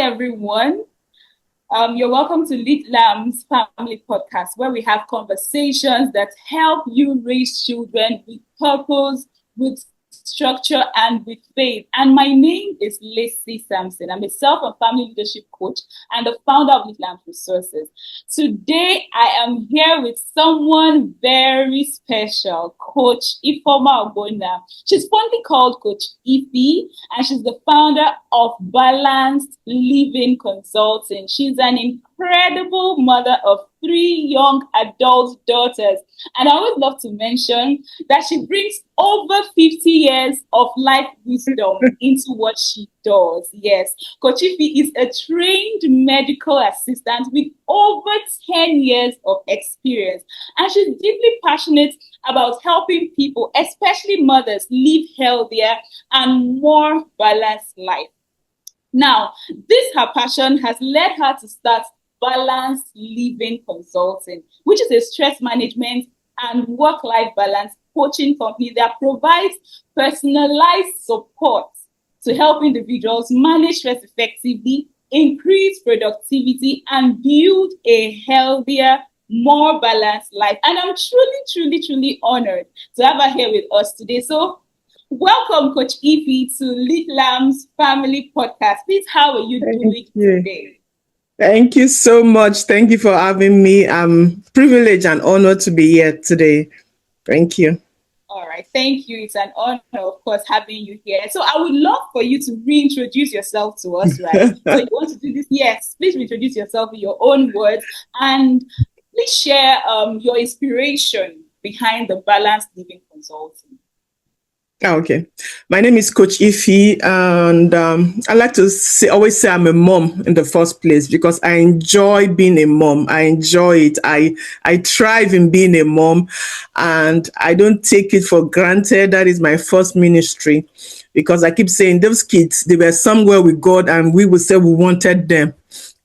everyone. You're welcome to Lead Lamb's Family Podcast, where we have conversations that help you raise children with purpose, with structure, and with faith. And my name is Lacey Sampson. I'm a self and family leadership coach and the founder of Lead Lamb's Resources. Today, I am here with someone very special, Coach Ifoma Ogbonna. She's fondly called Coach Ife, and she's the founder of Balanced Living Consulting. She's an incredible mother of 3 young adult daughters. And I always love to mention that she brings over 50 years of life wisdom into what she does. Yes, Coach Ife is a trained medical assistant with over 10 years of experience. And she's deeply passionate about helping people, especially mothers, live healthier and more balanced life. Now, this her passion has led her to start Balanced Living Consulting, which is a stress management and work-life balance coaching company that provides personalized support to help individuals manage stress effectively, increase productivity, and build a healthier, more balanced life. And I'm truly honored to have her here with us today. So welcome, Coach Ife, to Lead Lamb's Family Podcast. Please, how are you doing today? Thank you so much. Thank you for having me. I'm privileged and honored to be here today. Thank you. All right. Thank you. It's an honor, of course, having you here. So I would love for you to reintroduce yourself to us, right? So you want to do this? Yes. Please reintroduce yourself in your own words and please share your inspiration behind the Balanced Living Consulting. Okay. My name is Coach Ife, and I like to always say I'm a mom in the first place because I enjoy being a mom. I enjoy it. I thrive in being a mom, and I don't take it for granted. That is my first ministry because I keep saying those kids, they were somewhere with God, and we would say we wanted them.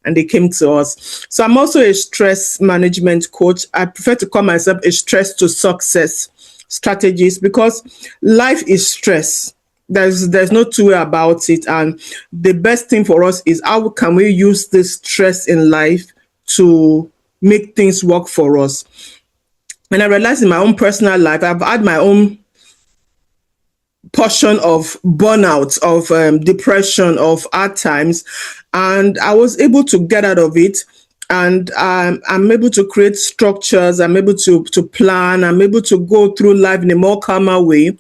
And they came to us. So I'm also a stress management coach. I prefer to call myself a stress to success strategist because life is stress. There's no two way about it. And the best thing for us is how can we use this stress in life to make things work for us. And I realized in my own personal life, I've had my own portion of burnout, of depression, of hard times, and I was able to get out of it. And I'm able to create structures. I'm able to plan. I'm able to go through life in a more calmer way.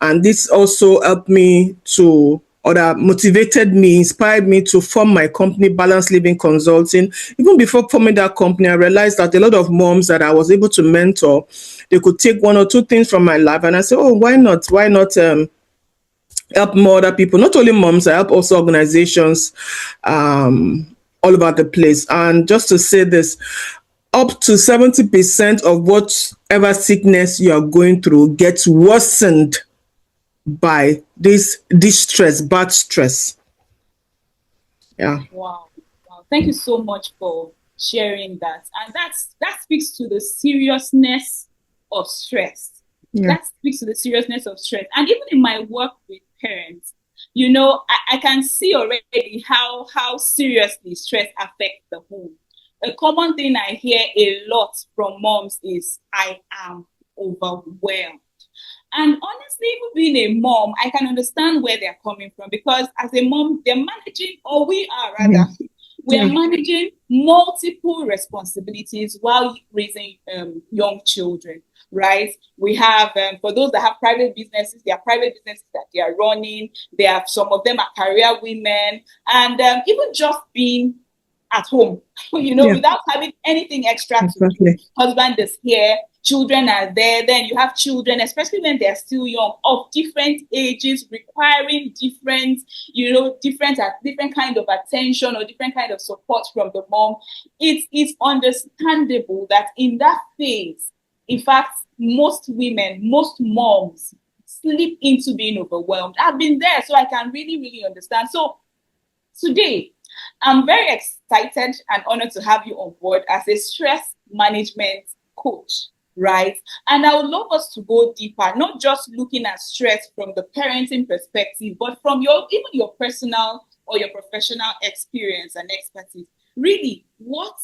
And this also helped me to, or that motivated me, inspired me to form my company, Balanced Living Consulting. Even before forming that company, I realized that a lot of moms that I was able to mentor, they could take 1 or 2 things from my life. And I said, oh, why not? Why not help more other people? Not only moms, I help also organizations all over the place. And just to say this, up to 70% of whatever sickness you are going through gets worsened by this stress, bad stress. Yeah. Wow. Thank you so much for sharing that. And that speaks to the seriousness of stress. Yeah. That speaks to the seriousness of stress. And even in my work with parents, you know, I can see already how seriously stress affects the home. A common thing I hear a lot from moms is, I am overwhelmed. And honestly, even being a mom, I can understand where they're coming from because as a mom, they're managing, or we are rather, we are managing multiple responsibilities while raising young children. Right? We have, for those that have private businesses, there are private businesses that they are running. They have, some of them are career women. And even just being at home, you know, without having anything extra to do. Husband is here, children are there. Then you have children, especially when they're still young, of different ages, requiring different kind of attention or different kind of support from the mom. It's understandable that in that phase, in fact, most women, most moms slip into being overwhelmed. I've been there, so I can really understand. So today, I'm very excited and honored to have you on board as a stress management coach, right? And I would love us to go deeper, not just looking at stress from the parenting perspective, but from even your personal or your professional experience and expertise. Really, what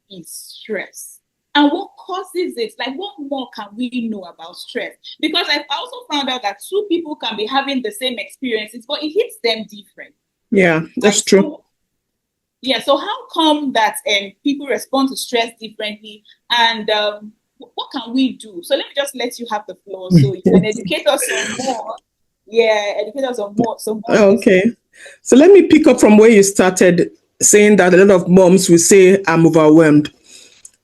is stress? And what causes it? Like, what more can we know about stress? Because I've also found out that two people can be having the same experiences, but it hits them different. Yeah, that's Right? true. So, yeah. So how come that people respond to stress differently? And what can we do? So let me just let you have the floor, so you can educate us on more. Yeah, educate us on more, some more things. Okay. So let me pick up from where you started, saying that a lot of moms will say, I'm overwhelmed.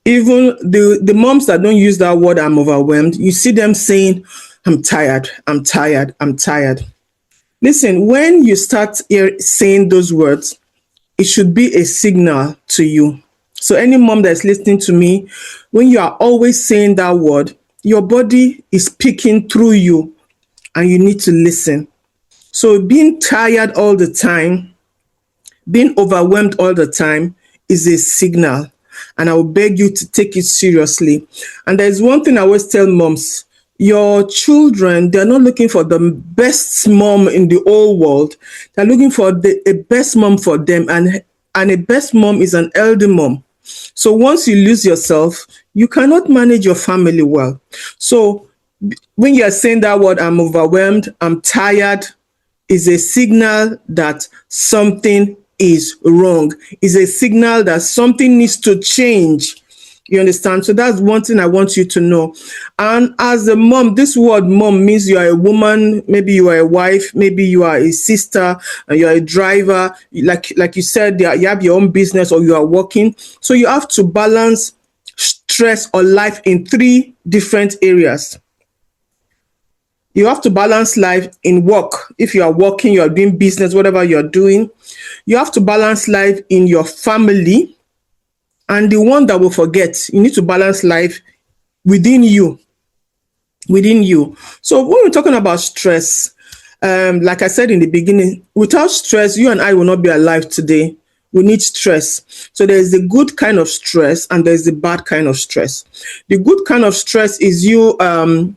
Even the moms that don't use that word, I'm overwhelmed, you see them saying, I'm tired, I'm tired, I'm tired. Listen, when you start saying those words, it should be a signal to you. So any mom that's listening to me, when you are always saying that word, your body is speaking through you and you need to listen. So being tired all the time, being overwhelmed all the time is a signal. And I will beg you to take it seriously. And there's one thing I always tell moms: your children, they're not looking for the best mom in the whole world. They're looking for a best mom for them. And a best mom is an elder mom. So once you lose yourself, you cannot manage your family well. So when you're saying that word, I'm overwhelmed, I'm tired, is a signal that something is wrong, is a signal that something needs to change. You understand? So that's one thing I want you to know. And as a mom, this word mom means you are a woman, maybe you are a wife, maybe you are a sister, you are a driver, like you said, you have your own business or you are working. So you have to balance stress or life in three different areas. You have to balance life in work. If you are working, you are doing business, whatever you're doing. You have to balance life in your family. And the one that will forget, you need to balance life within you. Within you. So when we're talking about stress, like I said in the beginning, without stress, you and I will not be alive today. We need stress. So there's the good kind of stress and there's the bad kind of stress. The good kind of stress is you,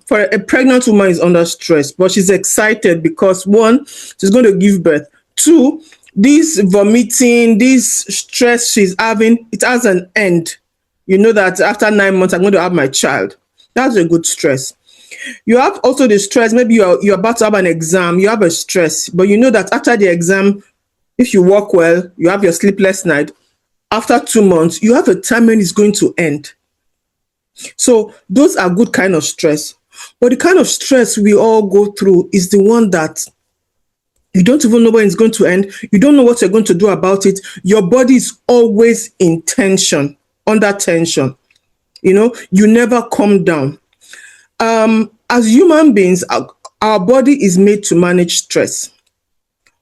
for a pregnant woman is under stress, but she's excited because one, she's going to give birth. Two, this vomiting, this stress she's having, it has an end. You know that after 9 months, I'm going to have my child. That's a good stress. You have also the stress. Maybe you're about to have an exam. You have a stress, but you know that after the exam, if you work well, you have your sleepless night. After 2 months, you have a time when it's going to end. So those are good kind of stress. But the kind of stress we all go through is the one that you don't even know when it's going to end. You don't know what you're going to do about it. Your body is always in tension, under tension. You never calm down. As human beings, our body is made to manage stress.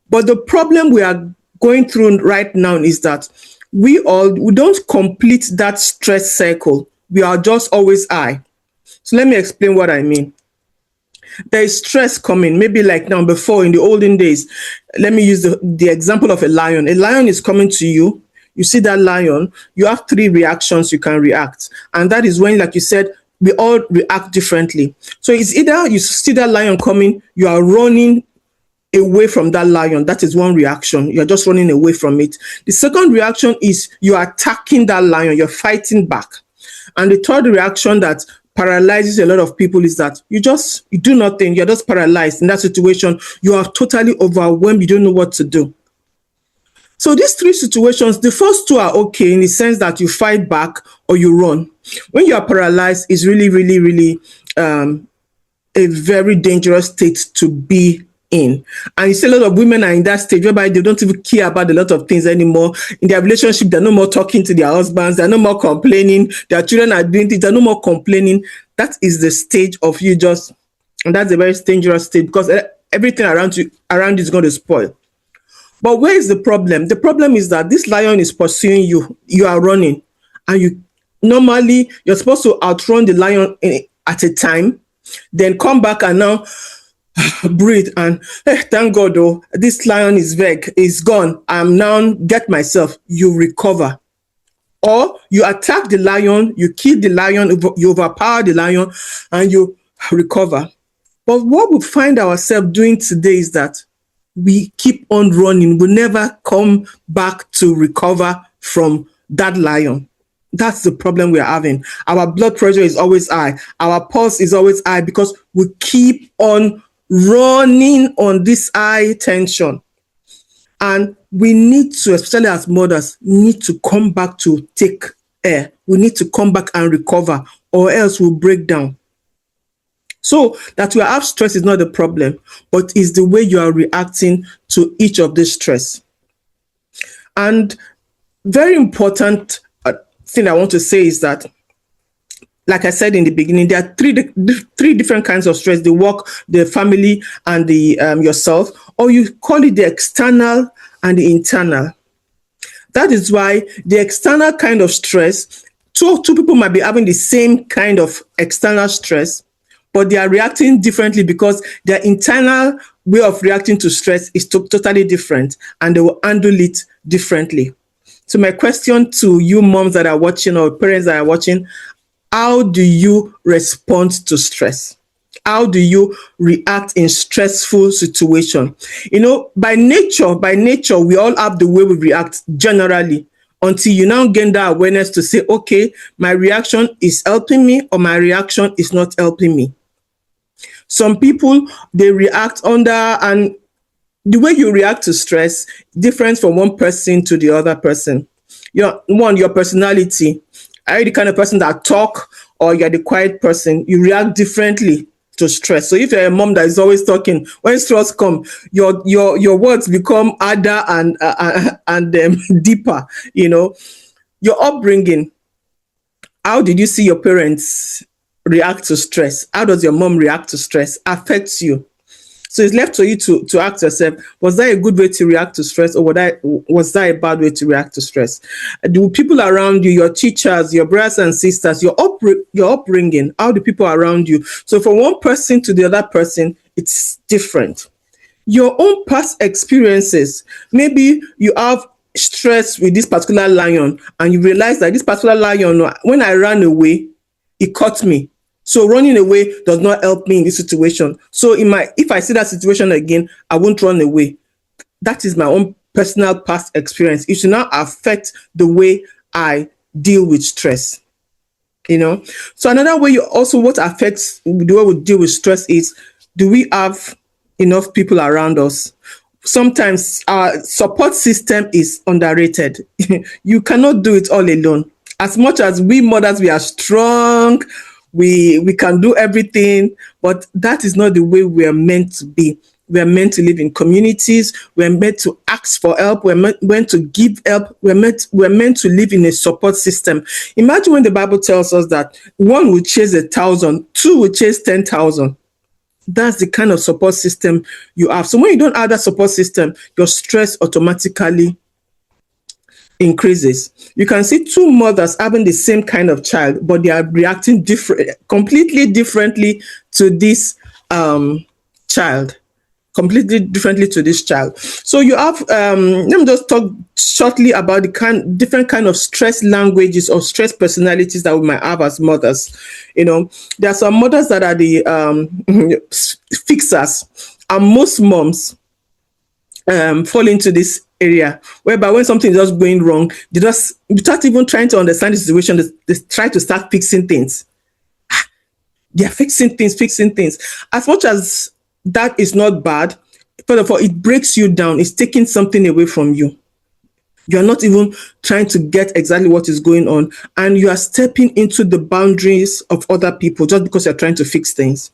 But the problem we are going through right now is that we don't complete that stress cycle. We are just always high. So let me explain what I mean. There is stress coming, maybe like now before in the olden days. Let me use the example of a lion. A lion is coming to you. You see that lion, you have three reactions you can react. And that is when, like you said, we all react differently. So it's either you see that lion coming, you are running away from that lion. That is one reaction. You're just running away from it. The second reaction is you are attacking that lion. You're fighting back. And the third reaction that paralyzes a lot of people is that you do nothing. You're just paralyzed in that situation. You are totally overwhelmed. You don't know what to do. So these three situations, the first two are okay in the sense that you fight back or you run. When you are paralyzed, it's really, really, really a very dangerous state to be in. And you see a lot of women are in that stage whereby they don't even care about a lot of things anymore. In their relationship, they're no more talking to their husbands, they're no more complaining, their children are doing things, they're no more complaining. That is the stage of you and that's a very dangerous state because everything around you is going to spoil. But where is the problem? The problem is that this lion is pursuing you. You are running, and you're supposed to outrun the lion at a time, then come back and now breathe and thank God, oh, this lion is gone. I'm now get myself. You recover, or you attack the lion, you kill the lion, you overpower the lion, and you recover. But what we find ourselves doing today is that we keep on running. We never come back to recover from that lion. That's the problem we're having. Our blood pressure is always high. Our pulse is always high because we keep on running on this high tension. And we need to, especially as mothers, need to come back to take air. We need to come back and recover, or else we'll break down. So that you have stress is not the problem, but is the way you are reacting to each of these stress. And very important thing I want to say is that, like I said in the beginning, there are three different kinds of stress: the work, the family, and the yourself, or you call it the external and the internal. That is why the external kind of stress, two people might be having the same kind of external stress, but they are reacting differently because their internal way of reacting to stress is totally different, and they will handle it differently. So my question to you moms that are watching, or parents that are watching, how do you respond to stress? How do you react in stressful situation? By nature, we all have the way we react generally, until you now gain that awareness to say, okay, my reaction is helping me or my reaction is not helping me. Some people, they react under, and the way you react to stress different from one person to the other person. Your personality. Are you the kind of person that talk, or you're the quiet person? You react differently to stress. So if you're a mom that is always talking, when stress come, your words become harder and deeper. Your upbringing. How did you see your parents react to stress? How does your mom react to stress? Affects you. So it's left for you to ask yourself, was that a good way to react to stress, or was that a bad way to react to stress? Do people around you, your teachers, your brothers and sisters, your upbringing, how do people around you? So from one person to the other person, it's different. Your own past experiences, maybe you have stress with this particular lion, and you realize that this particular lion, when I ran away, it caught me. So running away does not help me in this situation. So if I see that situation again, I won't run away. That is my own personal past experience. It should not affect the way I deal with stress. So another way what affects the way we deal with stress is, do we have enough people around us? Sometimes our support system is underrated. You cannot do it all alone. As much as we mothers, we are strong, we can do everything, but that is not the way we are meant to be. We are meant to live in communities. We're meant to ask for help. We're meant to give help. We're meant to live in a support system. Imagine when the Bible tells us that one will chase 1,000, two will chase 10,000. That's the kind of support system you have. So when you don't have that support system, your stress automatically increases. You can see two mothers having the same kind of child, but they are reacting completely differently to this child. Completely differently to this child. So you have, let me just talk shortly about the different kind of stress languages or stress personalities that we might have as mothers. There are some mothers that are the fixers, and most moms fall into this area, whereby when something is just going wrong, they just, without even trying to understand the situation, they try to start fixing things. They are fixing things. As much as that is not bad, first of all, it breaks you down. It's taking something away from you. You're not even trying to get exactly what is going on, and you are stepping into the boundaries of other people just because you're trying to fix things.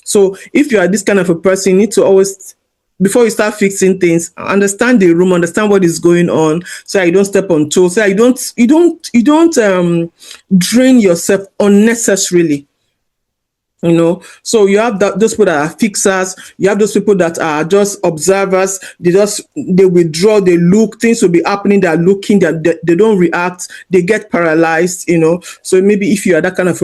So if you are this kind of a person, you need to always, before you start fixing things, understand the room, understand what is going on, so you don't step on toes, so you don't drain yourself unnecessarily. So you have those people that are fixers, you have those people that are just observers. They withdraw, they look, things will be happening, they're looking, they don't react, they get paralyzed. So maybe if you are that kind of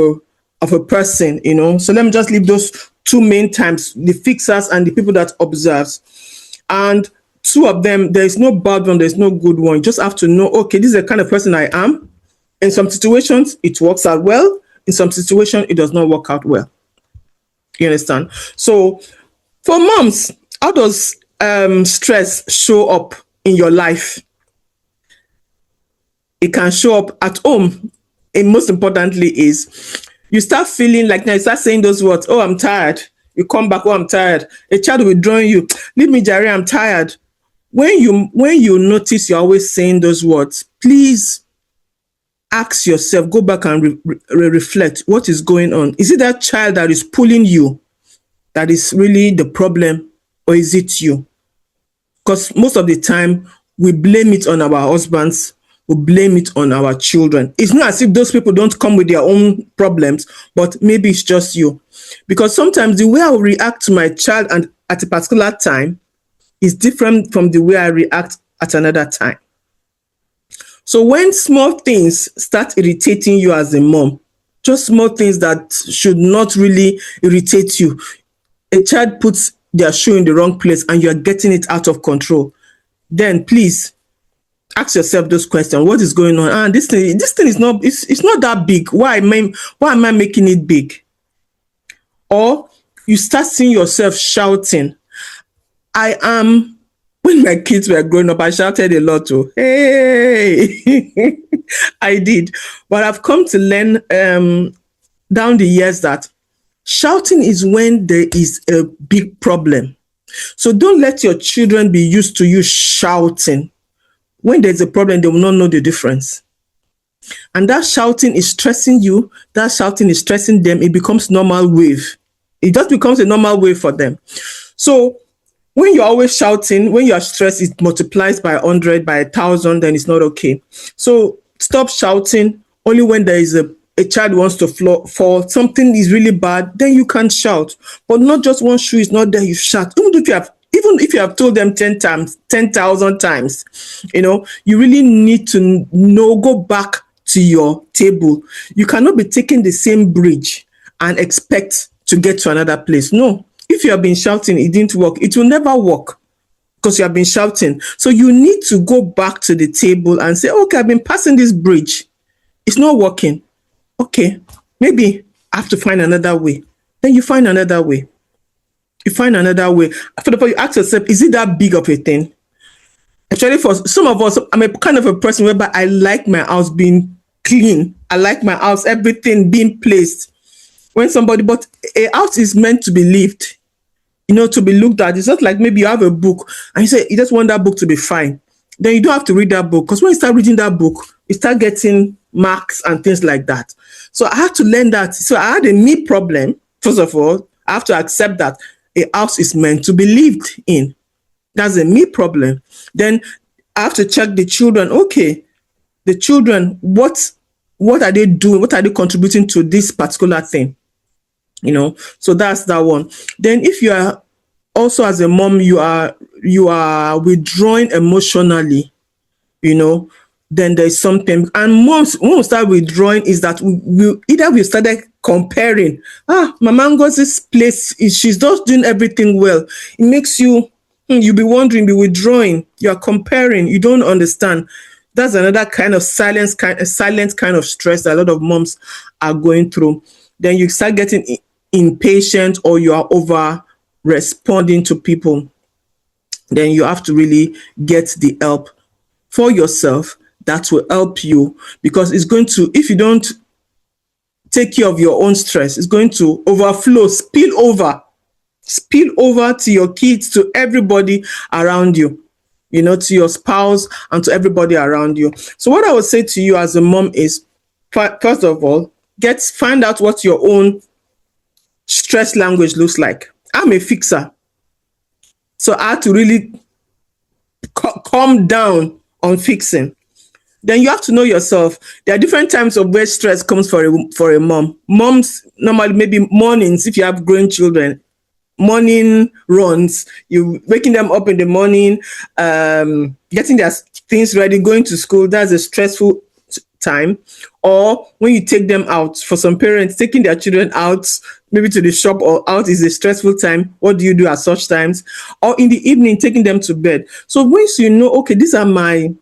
a person, so let me just leave those two main types: the fixers and the people that observes. And two of them, there is no bad one, there's no good one. You just have to know, okay, this is the kind of person I am. In some situations it works out well, in some situations it does not work out well. You understand? So for moms, how does stress show up in your life? It can show up at home. And most importantly is you start feeling like, now you start saying those words, oh, I'm tired. You come back, oh, I'm tired. A child will withdraw you, leave me, Jerry, I'm tired. When you notice you're always saying those words, please ask yourself, go back and reflect what is going on. Is it that child that is pulling you that is really the problem, or is it you? Because most of the time we blame it on our husbands, we blame it on our children. It's not as if those people don't come with their own problems, but maybe it's just you. Because sometimes the way I will react to my child and at a particular time is different from the way I react at another time. So when small things start irritating you as a mom, just small things that should not really irritate you, a child puts their shoe in the wrong place and you're getting it out of control, then please ask yourself those questions. What is going on? And this thing is not, it's not that big. Why am I making it big? Or you start seeing yourself shouting. When my kids were growing up, I shouted a lot too. Hey, I did. But I've come to learn down the years that shouting is when there is a big problem. So don't let your children be used to you shouting. When there's a problem, they will not know the difference. And that shouting is stressing you. That shouting is stressing them. It becomes normal wave. It just becomes a normal wave for them. So when you're always shouting, when you're stressed, it multiplies by 100, by 1,000, then it's not okay. So stop shouting. Only when there is a child wants to fall, something is really bad, then you can shout. But not just one shoe is not there, you shout. Even if you have told them 10 times, 10,000 times, you really need to go back to your table. You cannot be taking the same bridge and expect to get to another place. No. If you have been shouting, it didn't work. It will never work because you have been shouting. So you need to go back to the table and say, okay, I've been passing this bridge. It's not working. Okay, maybe I have to find another way. Then you find another way. You find another way. First of all, you ask yourself, is it that big of a thing? Actually, for some of us, I'm a kind of a person whereby I like my house being clean. I like my house, everything being placed. But a house is meant to be lived, to be looked at. It's not like maybe you have a book and you say you just want that book to be fine. Then you don't have to read that book, because when you start reading that book, you start getting marks and things like that. So I had to learn that. So I had a me problem. First of all, I have to accept that a house is meant to be lived in. That's a me problem. Then I have to check the children. Okay, the children, what are they doing? What are they contributing to this particular thing? So that's that one. Then if you are also, as a mom, you are withdrawing emotionally, then there's something. And moms, when we start withdrawing, is that we started comparing. My mom goes this place, she's just doing everything well. It makes you be wondering, be withdrawing. You are comparing. You don't understand. That's another kind of silent kind of stress that a lot of moms are going through. Then you start getting impatient, or you are over responding to people. Then you have to really get the help for yourself that will help you, because it's going to, if you don't take care of your own stress, it's going to overflow, spill over to your kids, to everybody around you, to your spouse and to everybody around you. So what I would say to you as a mom is, first of all, find out what your own stress language looks like. I'm a fixer, so I had to really calm down on fixing. Then you have to know yourself. There are different times of where stress comes for a mom. Moms normally, maybe mornings, if you have growing children, morning runs, you waking them up in the morning, getting their things ready, going to school. That's a stressful time. Or when you take them out, for some parents, taking their children out, maybe to the shop or out, is a stressful time. What do you do at such times? Or in the evening, taking them to bed. So once you know, okay, these are my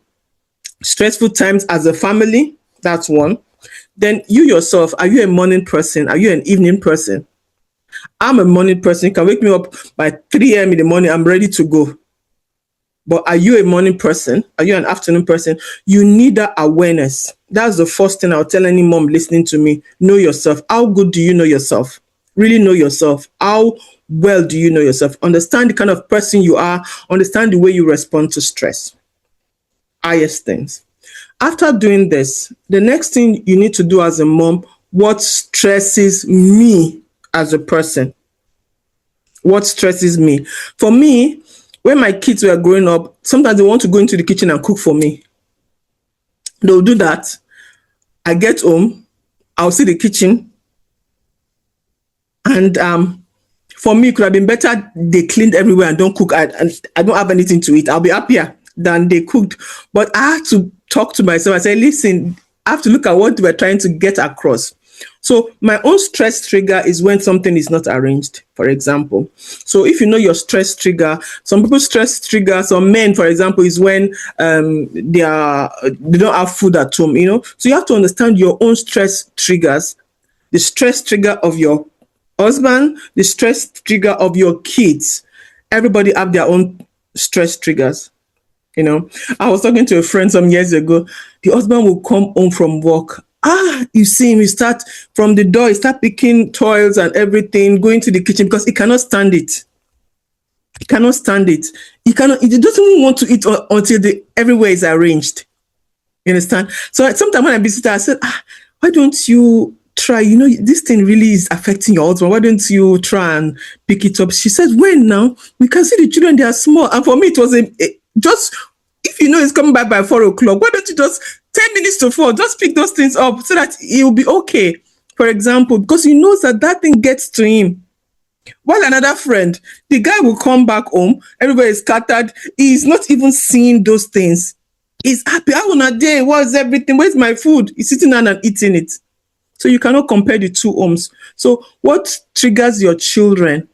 stressful times as a family, that's one. Then you yourself, are you a morning person? Are you an evening person? I'm a morning person. You can wake me up by 3 a.m. in the morning. I'm ready to go. But are you a morning person? Are you an afternoon person? You need that awareness. That's the first thing I'll tell any mom listening to me. Know yourself. How good do you know yourself? Really know yourself. How well do you know yourself? Understand the kind of person you are. Understand the way you respond to stress. Highest things. After doing this, the next thing you need to do as a mom, what stresses me as a person? What stresses me? For me, when my kids were growing up, sometimes they want to go into the kitchen and cook for me. They'll do that. I get home, I'll see the kitchen, and for me, it could have been better they cleaned everywhere and don't cook. And I don't have anything to eat. I'll be happier than they cooked. But I had to talk to myself. I said, listen, I have to look at what we're trying to get across. So my own stress trigger is when something is not arranged, for example. So if you know your stress trigger, some people's stress trigger, some men, for example, is when they don't have food at home, you know. So you have to understand your own stress triggers, the stress trigger of your husband, the stress trigger of your kids. Everybody have their own stress triggers. You know, I was talking to a friend some years ago. The husband will come home from work. You see him, he start from the door, he start picking toys and everything, going to the kitchen because he cannot stand it. He cannot stand it. He doesn't even want to eat until everywhere is arranged. You understand? So sometimes when I visit her, I said, why don't you try, you know, this thing really is affecting your husband. Why don't you try and pick it up? She said, when now? We can see the children, they are small. And for me, it was just, if you know it's coming back by 4 o'clock, why don't you just 10 minutes to 4, just pick those things up so that it will be okay, for example, because he knows that thing gets to him. While another friend, the guy will come back home, everybody is scattered, he's not even seeing those things. He's happy. How on a day? What's everything? Where's my food? He's sitting down and eating it. So you cannot compare the two homes. So what triggers your children?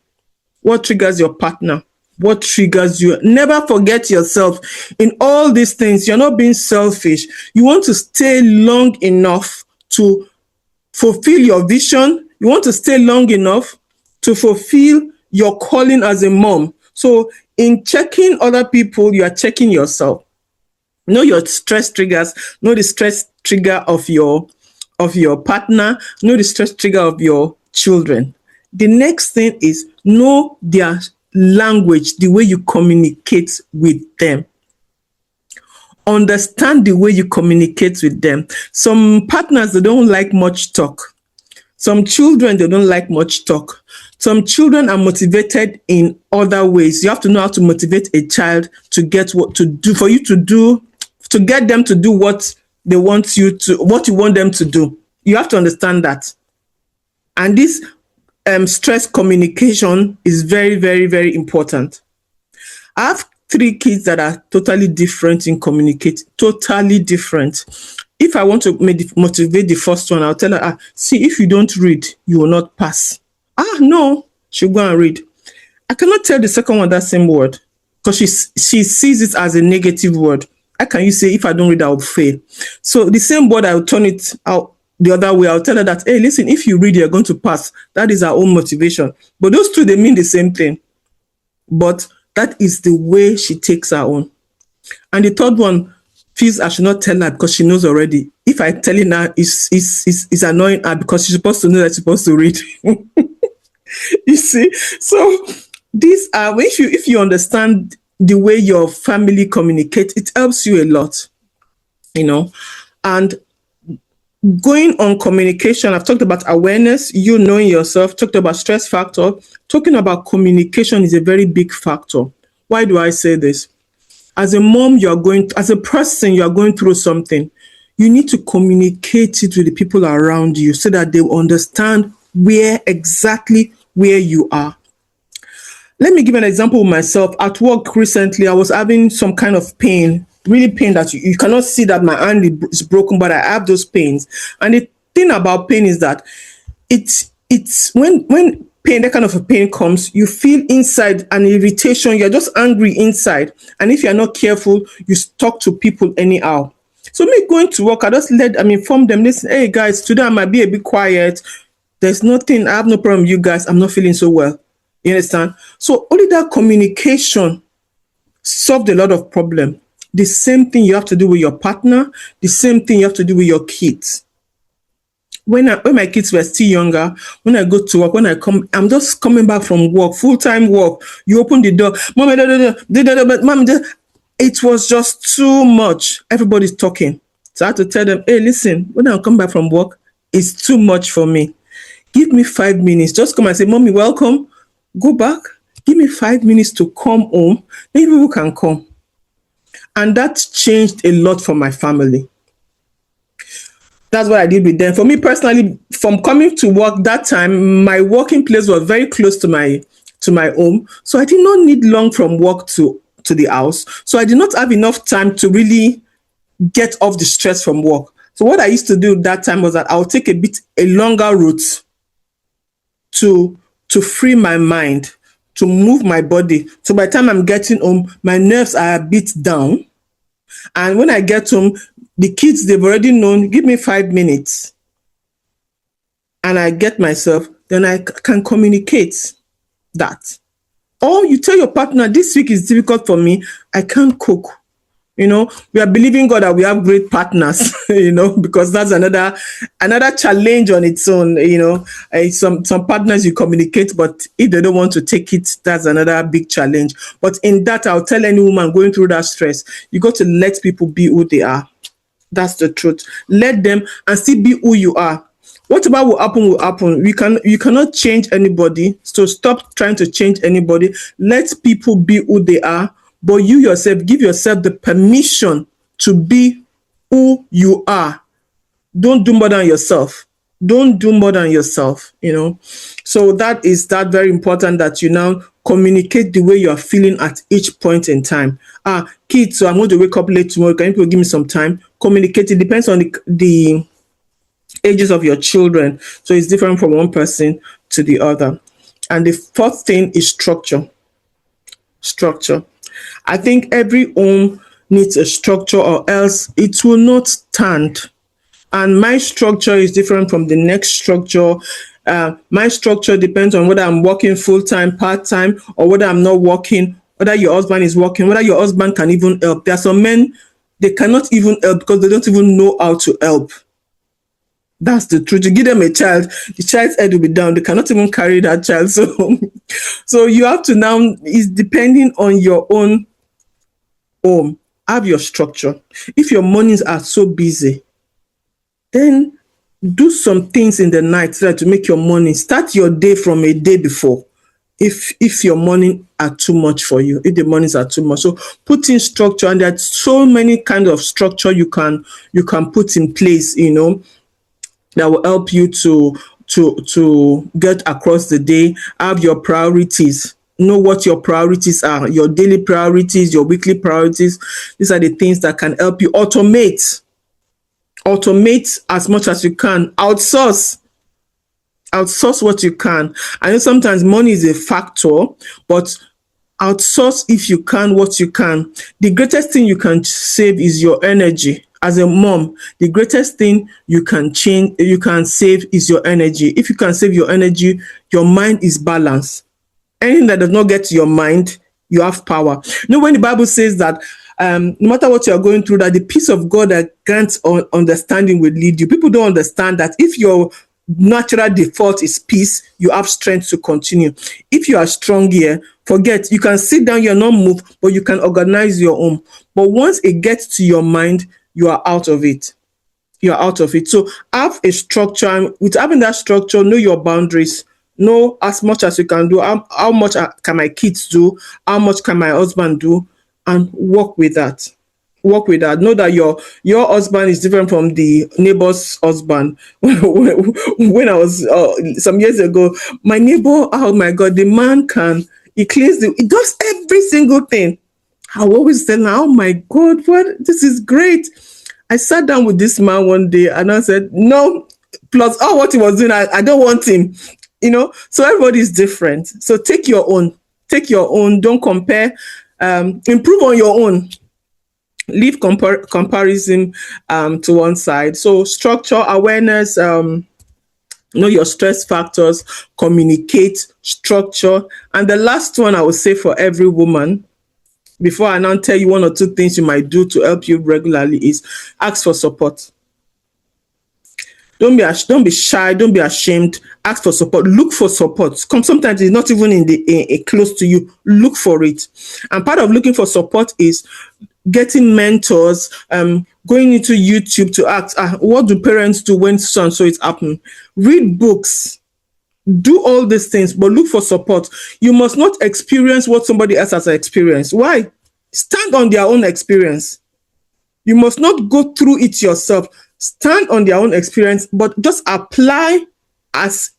What triggers your partner? What triggers you? Never forget yourself. In all these things, you're not being selfish. You want to stay long enough to fulfill your vision. You want to stay long enough to fulfill your calling as a mom. So in checking other people, you are checking yourself. Know your stress triggers. Know the stress trigger of your partner. Know the stress trigger of your children. The next thing is know their language, the way you communicate with them. Understand the way you communicate with them. Some partners, they don't like much talk. Some children, they don't like much talk. Some children are motivated in other ways. You have to know how to motivate a child to get what to do, for you to do, to get them to do what they want you to, what you want them to do. You have to understand that. And this stress communication is very, very, very important. I have 3 kids that are totally different in communicating, totally different. If I want to motivate the first one, I'll tell her, see, if you don't read, you will not pass. No, she'll go and read. I cannot tell the second one that same word because she sees it as a negative word. How can you say, if I don't read, I'll fail? So the same word, I'll turn it out the other way. I'll tell her that, hey, listen, if you read, you're going to pass. That is our own motivation. But those two, they mean the same thing. But that is the way she takes her own. And the third one feels I should not tell her because she knows already. If I telling her, it's annoying her because she's supposed to know that she's supposed to read. You see? So these are, if you understand the way your family communicates, it helps you a lot, you know. And going on communication, I've talked about awareness, you knowing yourself, talked about stress factor. Talking about communication is a very big factor. Why do I say this? As a mom, as a person, you are going through something. You need to communicate it with the people around you so that they will understand exactly where you are. Let me give an example of myself. At work recently, I was having some kind of pain, really pain that you cannot see that my hand is broken, but I have those pains. And the thing about pain is that it's when pain, that kind of a pain comes, you feel inside an irritation. You're just angry inside. And if you're not careful, you talk to people anyhow. So me going to work, I just inform them, listen, hey guys, today I might be a bit quiet. There's nothing, I have no problem with you guys. I'm not feeling so well. You understand? So only that communication solved a lot of problem. The same thing you have to do with your partner, the same thing you have to do with your kids. When my kids were still younger, when I go to work, when I come, I'm just coming back from work, full-time work. You open the door, mom, mom, it was just too much. Everybody's talking. So I had to tell them, hey, listen, when I come back from work, it's too much for me. Give me 5 minutes. Just come and say, mommy, welcome. Go back. Give me 5 minutes to come home. Then people can come. And that changed a lot for my family. That's what I did with them. For me personally, from coming to work that time, my working place was very close to my home. So I did not need long from work to the house. So I did not have enough time to really get off the stress from work. So what I used to do that time was that I would take a longer route to free my mind, to move my body. So by the time I'm getting home, my nerves are a bit down. And when I get home, the kids, they've already known, give me 5 minutes. And I get myself, then I can communicate that. Or you tell your partner, this week is difficult for me, I can't cook. We are believing God that we have great partners, because that's another challenge on its own. Some partners you communicate, but if they don't want to take it, that's another big challenge. But in that, I'll tell any woman going through that stress, you got to let people be who they are. That's the truth. Let them and still be who you are. Whatever will happen. You cannot change anybody. So stop trying to change anybody. Let people be who they are. But you yourself, give yourself the permission to be who you are. Don't do more than yourself. Don't do more than yourself, So that is very important that you now communicate the way you are feeling at each point in time. Kids, so I'm going to wake up late tomorrow. Can you give me some time? Communicate. It depends on the ages of your children. So it's different from one person to the other. And the fourth thing is structure. Structure. I think every home needs a structure or else it will not stand. And my structure is different from the next structure. My structure depends on whether I'm working full-time, part-time, or whether I'm not working, whether your husband is working, whether your husband can even help. There are some men, they cannot even help because they don't even know how to help. That's the truth. You give them a child, the child's head will be down. They cannot even carry that child. So you have to now, it's depending on your own home. Have your structure. If your mornings are so busy, then do some things in the night to make your morning. Start your day from a day before. If your morning are too much for you, if the mornings are too much. So put in structure, and there's so many kind of structure you can put in place, that will help you to get across the day. Have your priorities. Know what your priorities are, your daily priorities, your weekly priorities. These are the things that can help you automate as much as you can. Outsource what you can. I know sometimes money is a factor, but outsource if you can what you can. The greatest thing you can save is your energy. As a mom, the greatest thing you can save is your energy. If you can save your energy, your mind is balanced. Anything that does not get to your mind, you have power. When the Bible says that no matter what you're going through, that the peace of God that grants understanding will lead you. People don't understand that if your natural default is peace, you have strength to continue. If you are strong here, forget, you can sit down, you're not move, but you can organize your own. But once it gets to your mind, you are out of it. You're out of it. So have a structure, and with having that structure, know your boundaries. Know as much as you can do. How much can my kids do? How much can my husband do? And work with that. Work with that. Know that your husband is different from the neighbor's husband. When I was some years ago, my neighbor, oh my God, the man he cleans he does every single thing. I always tell him, oh my God, this is great. I sat down with this man one day and I said, no, plus what he was doing, I don't want him. So everybody is different. So take your own. Don't compare. Improve on your own. Leave comparison to one side. So structure, awareness, know your stress factors, communicate, structure. And the last one I would say for every woman before I now tell you one or two things you might do to help you regularly, is ask for support. Don't be shy. Don't be ashamed. Ask for support. Look for support. Sometimes it's not even close to you. Look for it. And part of looking for support is getting mentors. Going into YouTube to ask, what do parents do when so and so is happening? Read books. Do all these things, but look for support. You must not experience what somebody else has experienced. Why? Stand on their own experience. You must not go through it yourself. Stand on their own experience, but just apply as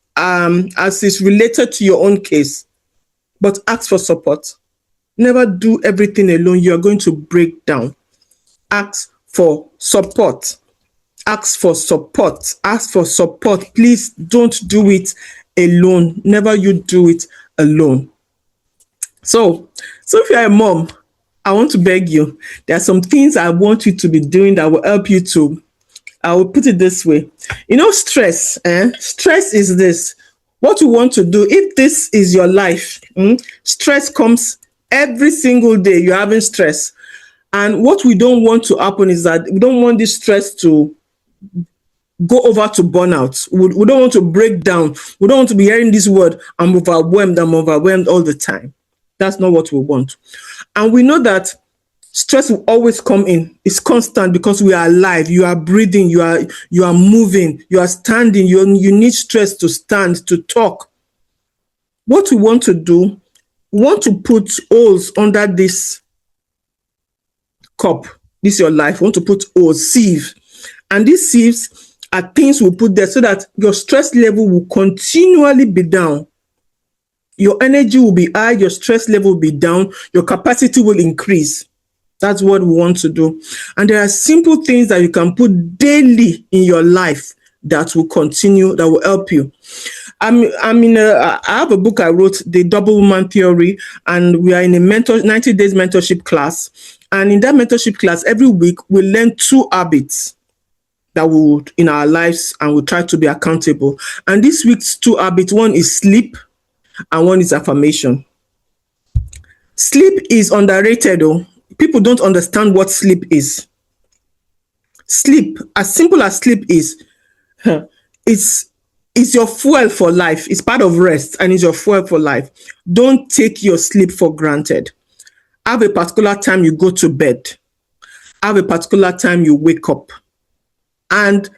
is related to your own case. But ask for support. Never do everything alone. You are going to break down. Ask for support. Ask for support. Ask for support. Please don't do it alone. Never you do it alone. So if you're a mom, I want to beg you. There are some things I want you to be doing that will help you to. I will put it this way. Stress. Stress is this. What you want to do, if this is your life, stress comes every single day. You're having stress. And what we don't want to happen is that we don't want this stress to go over to burnout. We don't want to break down. We don't want to be hearing this word, I'm overwhelmed all the time. That's not what we want. And we know that stress will always come in. It's constant because we are alive. You are breathing. You are moving. You are standing. You need stress to stand, to talk. What we want to do, we want to put holes under this cup. This is your life. We want to put holes, sieve. And these sieves are things we put there so that your stress level will continually be down. Your energy will be high, your stress level will be down, your capacity will increase. That's what we want to do. And there are simple things that you can put daily in your life that will continue, that will help you. I have a book I wrote, The Double Woman Theory, and we are in a 90 days mentorship class. And in that mentorship class, every week we learn 2 habits that we would in our lives, and we try to be accountable. And this week's 2 habits, one is sleep and one is affirmation. Sleep is underrated though. People don't understand what sleep is. Sleep, as simple as sleep is, it's your fuel for life. It's part of rest and it's your fuel for life. Don't take your sleep for granted. Have a particular time you go to bed. Have a particular time you wake up. And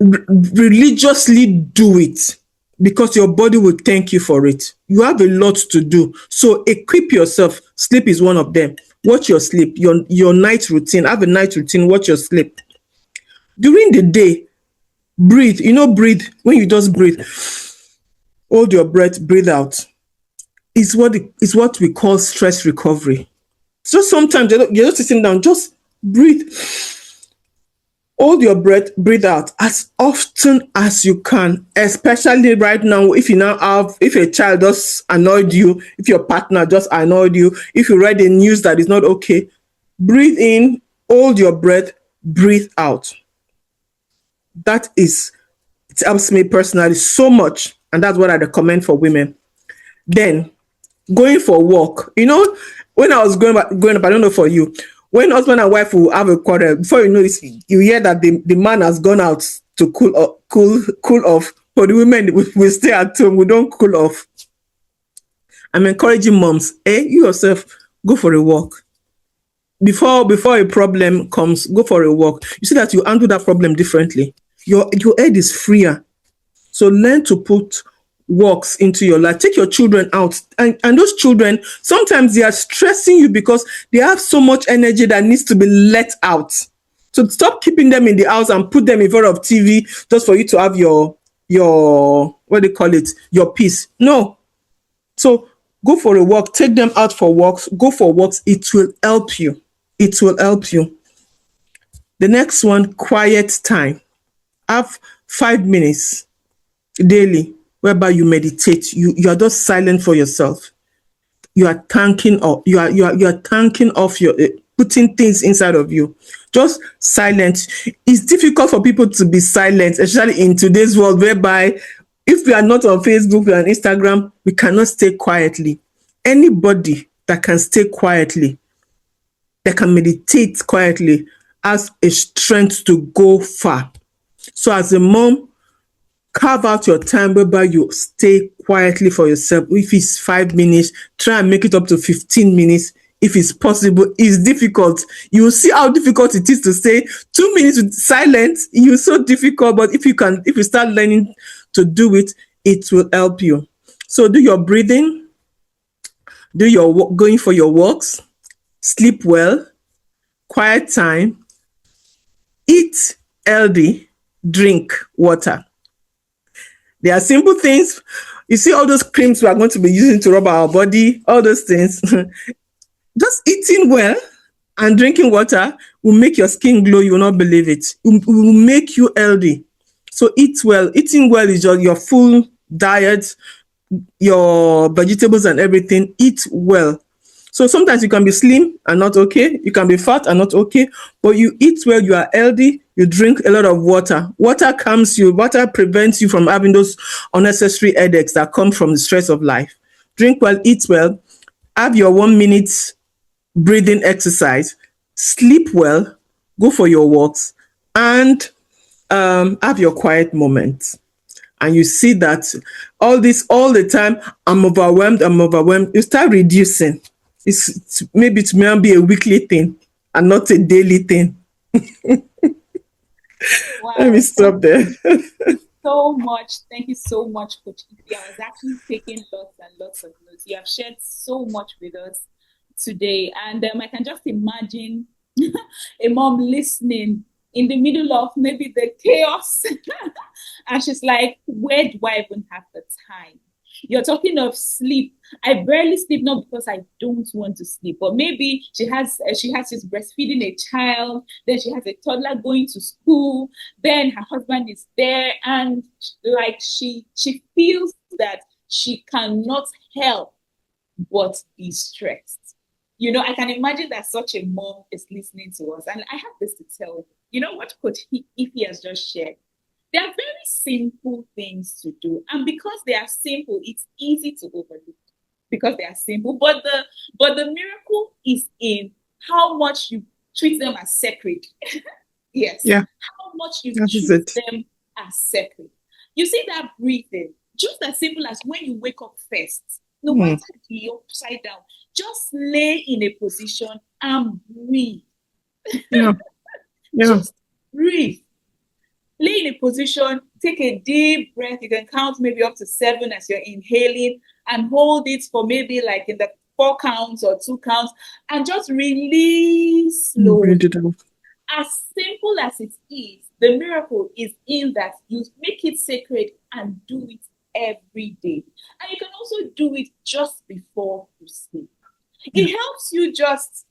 religiously do it, because your body will thank you for it. You have a lot to do. So equip yourself. Sleep is one of them. Watch your sleep, your night routine. Have a night routine, watch your sleep. During the day, breathe. Breathe. When you just breathe, hold your breath, breathe out. It's what we call stress recovery. So sometimes you're just sitting down, just breathe. Hold your breath, breathe out as often as you can, especially right now. If a child just annoyed you, if your partner just annoyed you, if you read the news that is not okay, breathe in, hold your breath, breathe out. It helps me personally so much, and that's what I recommend for women. Then, going for a walk. When I was growing up, I don't know for you, when husband and wife will have a quarrel, before you know this, you hear that the man has gone out to cool off. For the women, we stay at home, we don't cool off. I'm encouraging moms, you yourself, go for a walk. Before a problem comes, go for a walk. You see that you handle that problem differently. Your head is freer. So learn to put walks into your life. Take your children out, and those children, sometimes they are stressing you because they have so much energy that needs to be let out. So stop keeping them in the house and put them in front of TV just for you to have your what do you call it, your peace. No. So go for a walk. Take them out for walks. Go for walks. It will help you. It will help you. The next one, quiet time. Have 5 minutes daily whereby you meditate. You are just silent for yourself. You are tanking off. You are tanking off your putting things inside of you. Just silent. It's difficult for people to be silent, especially in today's world, whereby if we are not on Facebook or on Instagram, we cannot stay quietly. Anybody that can stay quietly, that can meditate quietly, has a strength to go far. So as a mom, carve out your time whereby you stay quietly for yourself. If it's 5 minutes, try and make it up to 15 minutes. If it's possible, it's difficult. You will see how difficult it is to stay 2 minutes with silence. It's so difficult, but if you start learning to do it, it will help you. So do your breathing, do your going for your walks, sleep well, quiet time, eat healthy, drink water. They are simple things. You see all those creams we are going to be using to rub our body, all those things. Just eating well and drinking water will make your skin glow. You will not believe it. It will make you healthy. So eat well. Eating well is your full diet, your vegetables and everything. Eat well. So sometimes you can be slim and not okay. You can be fat and not okay. But you eat well, you are healthy, you drink a lot of water. Water calms you. Water prevents you from having those unnecessary headaches that come from the stress of life. Drink well, eat well, have your 1 minute breathing exercise, sleep well, go for your walks, and have your quiet moments. And you see that all this all the time, I'm overwhelmed, you start reducing. Maybe it may be a weekly thing and not a daily thing. Let me Wow. stop there. So much. Thank you so much, Coach Ify. I was actually taking lots and lots of notes. You have shared so much with us today. And I can just imagine a mom listening in the middle of maybe the chaos. And she's like, where do I even have the time? You're talking of sleep. I barely sleep, not because I don't want to sleep, but maybe she's breastfeeding a child, then she has a toddler going to school, then her husband is there, and like she feels that she cannot help but be stressed. I can imagine that such a mom is listening to us, and I have this to tell you. You know what Coach Ify has just shared? They are very simple things to do. And because they are simple, it's easy to overlook because they are simple. But the miracle is in how much you treat them as sacred. Yes. Yeah, How much you that is treat it. them as sacred. You see that breathing, just as simple as when you wake up first, no matter Mm. the upside down, just lay in a position and breathe. Yeah, yeah. Just breathe. Lay in a position, take a deep breath. You can count maybe up to 7 as you're inhaling and hold it for maybe like in the 4 counts or 2 counts and just release Breathe slowly. it out. As simple as it is, the miracle is in that you make it sacred and do it every day. And you can also do it just before you sleep. Yeah. It helps you just,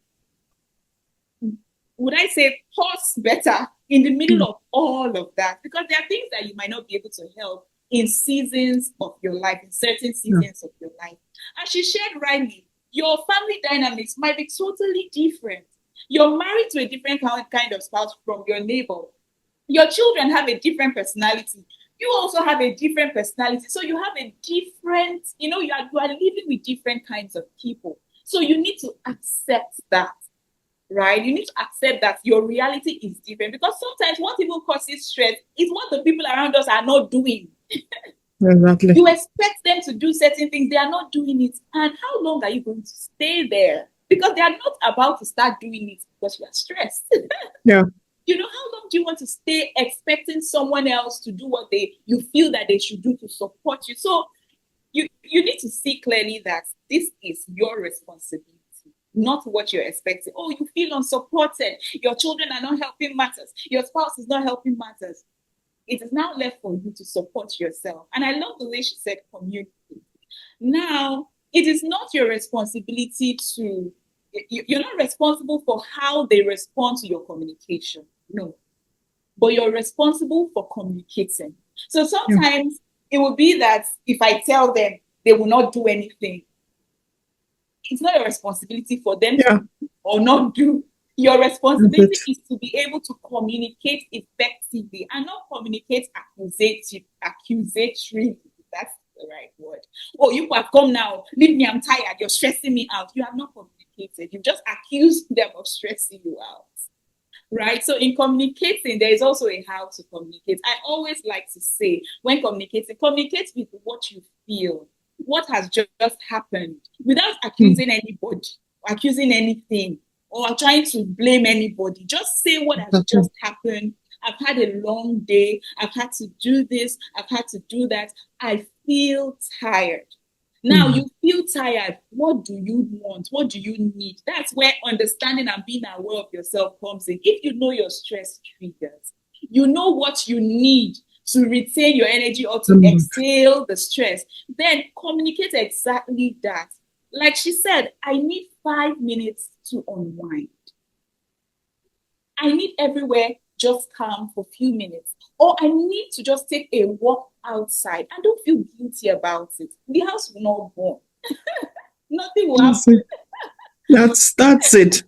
would I say, pause better in the middle Mm. of all of that, because there are things that you might not be able to help in seasons of your life, in certain Yeah. seasons of your life. And she shared rightly, your family dynamics might be totally different. You're married to a different kind of spouse from your neighbor. Your children have a different personality. You also have a different personality. So you have a different, you are living with different kinds of people. So you need to accept that, right? You need to accept that your reality is different, because sometimes what even causes stress is what the people around us are not doing. Exactly. You expect them to do certain things, they are not doing it. And how long are you going to stay there? Because they are not about to start doing it because you are stressed. Yeah. How long do you want to stay expecting someone else to do what you feel that they should do to support you? So you need to see clearly that this is your responsibility, not what you're expecting. Oh, you feel unsupported. Your children are not helping matters. Your spouse is not helping matters. It is now left for you to support yourself. And I love the way she said communicate. Now, it is not your responsibility you're not responsible for how they respond to your communication. No. But you're responsible for communicating. So Yeah. sometimes it will be that if I tell them, they will not do anything. It's not a responsibility for them to Yeah. do or not do. Your That's responsibility it. is to be able to communicate effectively and not communicate accusatory. That's the right word. Oh, you have come now. Leave me. I'm tired. You're stressing me out. You have not communicated. You just accused them of stressing you out. Right. So in communicating, there is also a how to communicate. I always like to say when communicating, communicate with what you feel, what has just happened without Mm. accusing anybody, accusing anything, or trying to blame anybody. Just say what has Exactly. just happened. I've had a long day. I've had to do this. I've had to do that. I feel tired. Now Mm. you feel tired. What do you want? What do you need? That's where understanding and being aware of yourself comes in. If you know your stress triggers, you know what you need to retain your energy or to Mm. exhale the stress, then communicate exactly that. Like she said, I need 5 minutes to unwind. I need everywhere just calm for a few minutes. Or I need to just take a walk outside and don't feel guilty about it. The house will not burn. Nothing will That's happen. it. That's it.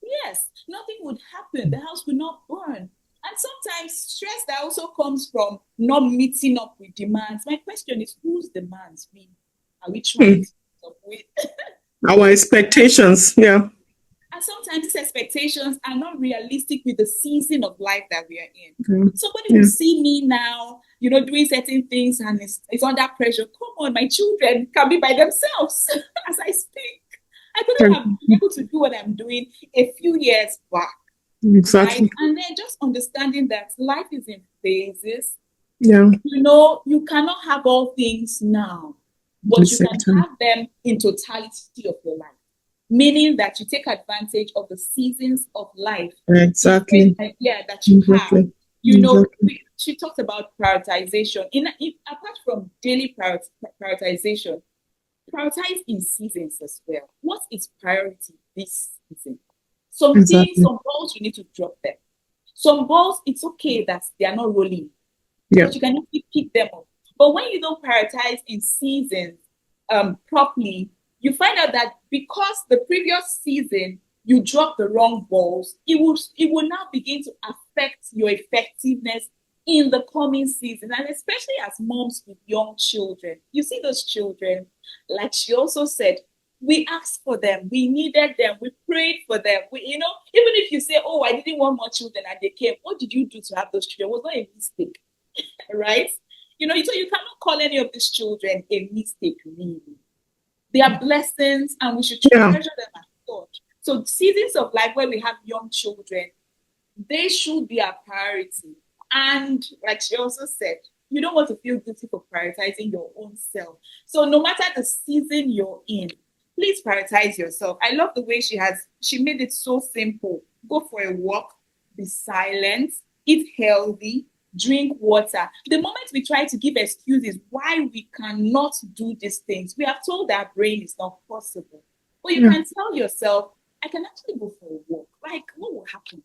Yes, nothing would happen. The house will not burn. And sometimes stress that also comes from not meeting up with demands. My question is, whose demands are we trying Mm. to meet up with? Our expectations. Yeah. And sometimes these expectations are not realistic with the season of life that we are in. Mm. Somebody will Yeah. see me now, doing certain things and it's under pressure. Come on, my children can be by themselves as I speak. I couldn't have been able to do what I'm doing a few years back, right? Exactly. And then just understanding that life is in phases. Yeah. You cannot have all things now, At the but you same can time. have them in totality of your life, meaning that you take advantage of the seasons of life, different Exactly. idea that you have. Exactly. Exactly. She talked about prioritization. Apart from daily prioritization, prioritize in seasons as well. What is priority this season? Some things, Exactly. some balls, you need to drop them. Some balls, it's okay that they are not rolling, Yeah. but you can easily pick them up. But when you don't prioritize in seasons properly, you find out that because the previous season you dropped the wrong balls, it will now begin to affect your effectiveness in the coming season. And especially as moms with young children, you see those children, like she also said, we asked for them, we needed them, we prayed for them. Even if you say, oh, I didn't want more children and they came, what did you do to have those children? It was not a mistake, right? So you cannot call any of these children a mistake, really. They are blessings and we should Yeah. treasure them as such. So seasons of life where we have young children, they should be our priority. And like she also said, you don't want to feel guilty for prioritizing your own self. So no matter the season you're in, please prioritize yourself. I love the way she made it so simple. Go for a walk, be silent, eat healthy, drink water. The moment we try to give excuses why we cannot do these things, we have told our brain it's not possible. But you Yeah. can tell yourself, I can actually go for a walk. Like, what will happen?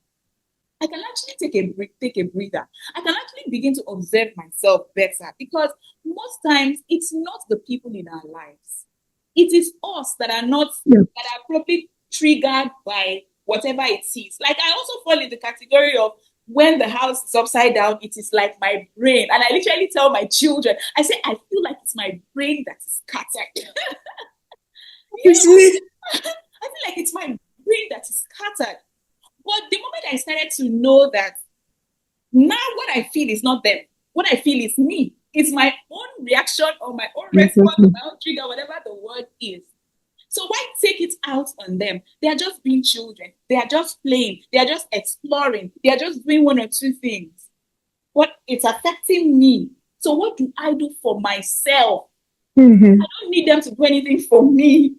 I can actually take a breather. I can actually begin to observe myself better because most times it's not the people in our lives. It is us Yeah. that are probably triggered by whatever it is. Like I also fall in the category of when the house is upside down, it is like my brain. And I literally tell my children, I say, I feel like it's my brain that is scattered. It's Yes, me. I feel like it's my brain that is scattered. But the moment I started to know that now what I feel is not them, what I feel is me. It's my own reaction or my own response or Exactly. my own trigger, whatever the word is. So why take it out on them? They are just being children. They are just playing. They are just exploring. They are just doing one or two things. But it's affecting me. So what do I do for myself? I Mm-hmm. don't need them to do anything for me.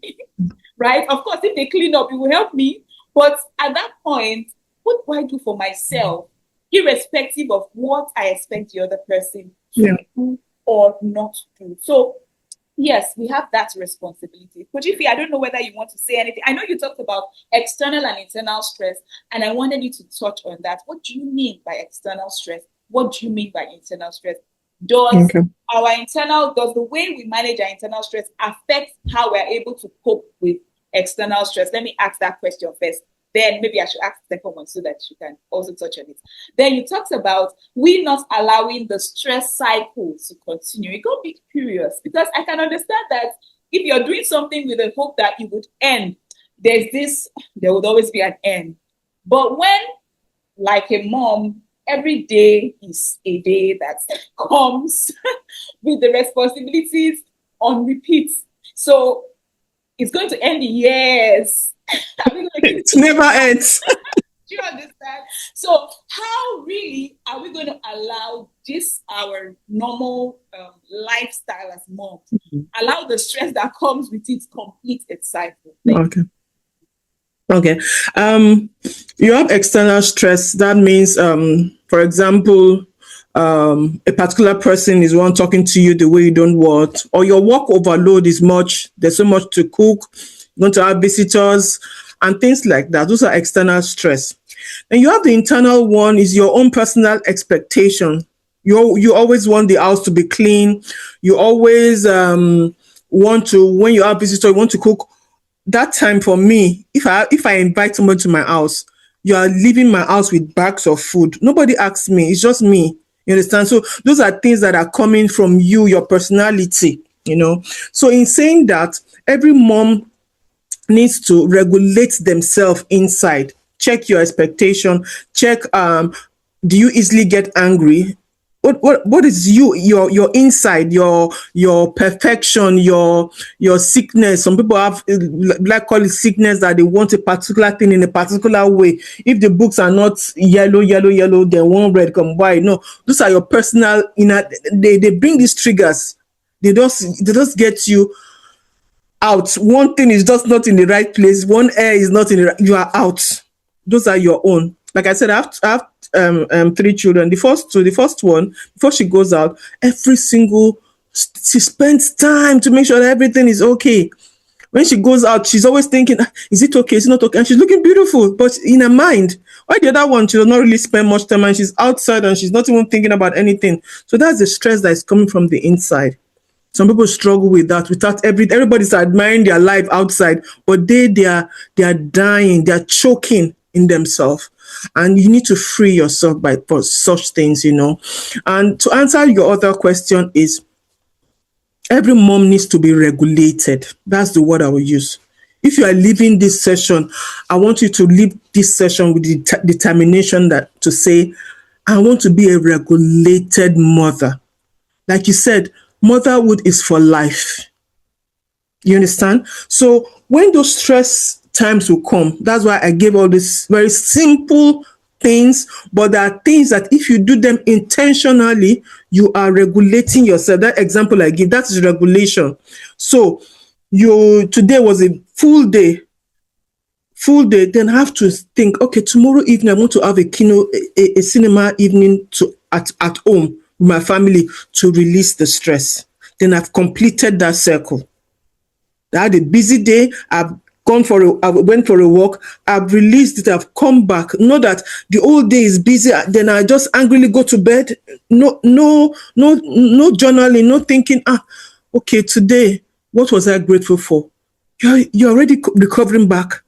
Right? Of course, if they clean up, it will help me. But at that point, what do I do for myself, irrespective of what I expect the other person Yeah. to do or not do? So, yes, we have that responsibility. Kojifi, I don't know whether you want to say anything. I know you talked about external and internal stress, and I wanted you to touch on that. What do you mean by external stress? What do you mean by internal stress? Does Okay. does the way we manage our internal stress affect how we're able to cope with external stress? Let me ask that question first. Then maybe I should ask the second one so that you can also touch on it. Then you talked about we not allowing the stress cycle to continue. You go be curious because I can understand that if you're doing something with the hope that it would end, there would always be an end. But when, like a mom, every day is a day that comes with the responsibilities on repeat. So it's going to end in years. It never ends. Do you understand? So how really are we going to allow this, our normal lifestyle as moms, allow the stress that comes with it complete its cycle? Okay. Okay. You have external stress. That means, for example, a particular person is one talking to you the way you don't want, or your work overload is much. There's so much to cook. You want to have visitors and things like that. Those are external stress. And you have the internal one is your own personal expectation. You always want the house to be clean. You always want to, when you have visitors, you want to cook. That time for me, if I invite someone to my house, you are leaving my house with bags of food. Nobody asks me. It's just me. You understand? So those are things that are coming from you, your personality, So in saying that, every mom needs to regulate themselves inside. Check your expectation. Check, do you easily get angry? What is your inside, your perfection, your sickness? Some people have, like, call it sickness, that they want a particular thing in a particular way. If the books are not yellow, then one red come white. No, those are your personal inner. They bring these triggers. They just get you out. One thing is just not in the right place. One air is not in the right. You are out. Those are your own. Like I said, I have 3 children. The first one, before she goes out, she spends time to make sure that everything is okay. When she goes out, she's always thinking, is it okay? Is it not okay? And she's looking beautiful, but in her mind, why the other one, she does not really spend much time and she's outside and she's not even thinking about anything. So that's the stress that is coming from the inside. Some people struggle with that. Without everybody's admiring their life outside, but they are dying, they are choking in themselves. And you need to free yourself for such things, And to answer your other question is, every mom needs to be regulated. That's the word I will use. If you are leaving this session, I want you to leave this session with the determination to say, I want to be a regulated mother. Like you said, motherhood is for life. You understand? So when those stress times will come, that's why I gave all these very simple things, but there are things that if you do them intentionally, you are regulating yourself. That example I give, that is regulation. So today was a full day, then have to think, okay, tomorrow evening I want to have a cinema evening at home with my family to release the stress. Then I've completed that circle. I had a busy day. I went for a walk. I've released it. I've come back. Not that the whole day is busy. Then I just angrily go to bed. No journaling. No thinking. Okay, today, what was I grateful for? You're already recovering back.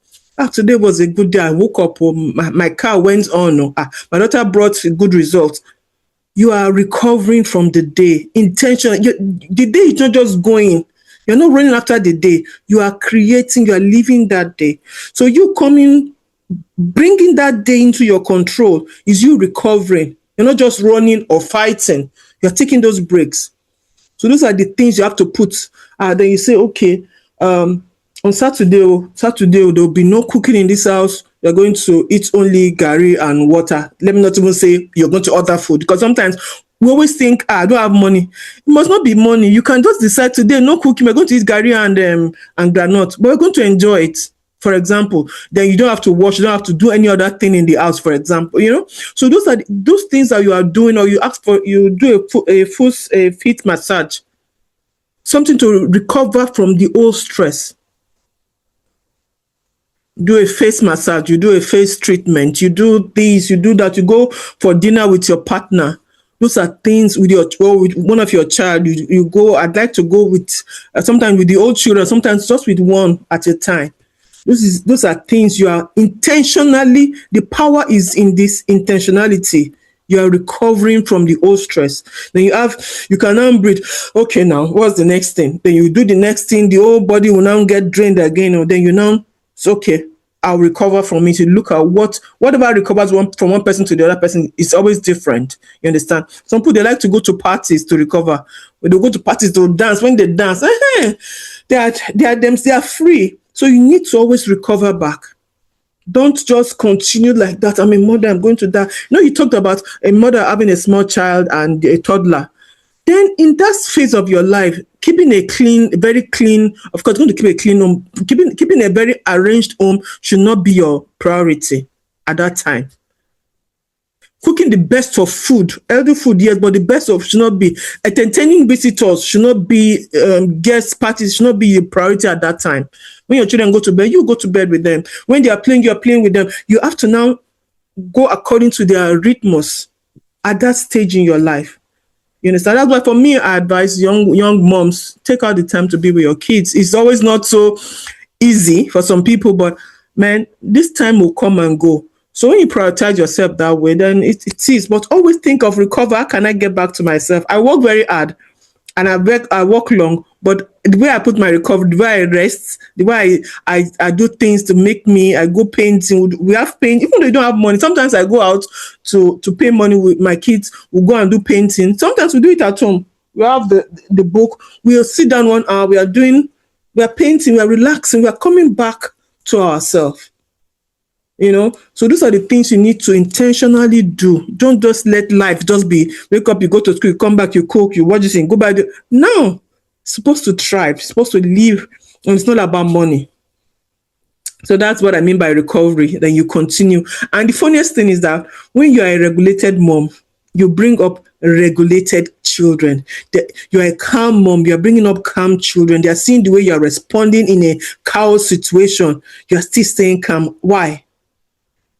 Today was a good day. I woke up. My car went on. My daughter brought a good result. You are recovering from the day. Intention. The day is not just going. You're not running after the day. You are creating, you are living that day. So you bringing that day into your control is you recovering. You're not just running or fighting. You're taking those breaks. So those are the things you have to put. Then you say, okay, on Saturday, there'll be no cooking in this house. You're going to eat only gari and water. Let me not even say you're going to order food, because sometimes we always think, I don't have money. It must not be money. You can just decide today, no cooking. We're going to eat gari and granite, but we're going to enjoy it. For example, then you don't have to wash, you don't have to do any other thing in the house, for example, So those are those things that you are doing, or you do a feet massage, something to recover from the old stress. Do a face massage, you do a face treatment, you do this, you do that, you go for dinner with your partner. Those are things with one of your child. You go. I'd like to go with sometimes with the old children, sometimes just with one at a time. Those are things you are intentionally, the power is in this intentionality. You are recovering from the old stress. Then you can now breathe. Okay, now what's the next thing? Then you do the next thing, the whole body will now get drained again. Or then you now, it's okay. I'll recover from it. You look at whatever recovers from one person to the other person is always different. You understand? Some people they like to go to parties to recover. When they go to parties to dance, when they dance, they are free. So you need to always recover back. Don't just continue like that. I'm a mother, I'm going to die. You talked about a mother having a small child and a toddler. Then in that phase of your life, keeping a clean, very clean, of course, going to keep a clean home, keeping a very arranged home should not be your priority at that time. Cooking the best of food, healthy food, yes, but the best of should not be entertaining visitors, should not be guest parties, should not be your priority at that time. When your children go to bed, you go to bed with them. When they are playing, you are playing with them. You have to now go according to their rhythms at that stage in your life. You understand? That's why for me, I advise young moms, take out the time to be with your kids. It's always not so easy for some people, but man, this time will come and go. So when you prioritize yourself that way, then it is. But always think of recover. How can I get back to myself? I work very hard and I work long, but the way I put my recovery, the way I rest, the way I do things to make me, I go painting. We have paint, even though we don't have money. Sometimes I go out to pay money with my kids. We'll go and do painting. Sometimes we do it at home. We have the book. We'll sit down 1 hour. We are painting. We are relaxing. We are coming back to ourselves. So those are the things you need to intentionally do. Don't just let life just be wake up, you go to school, you come back, you cook, you watch this thing, go back. No, it's supposed to thrive, it's supposed to live, and it's not about money. So that's what I mean by recovery. Then you continue. And the funniest thing is that when you are a regulated mom, you bring up regulated children. You're a calm mom. You're bringing up calm children. They're seeing the way you're responding in a chaos situation. You're still staying calm. Why?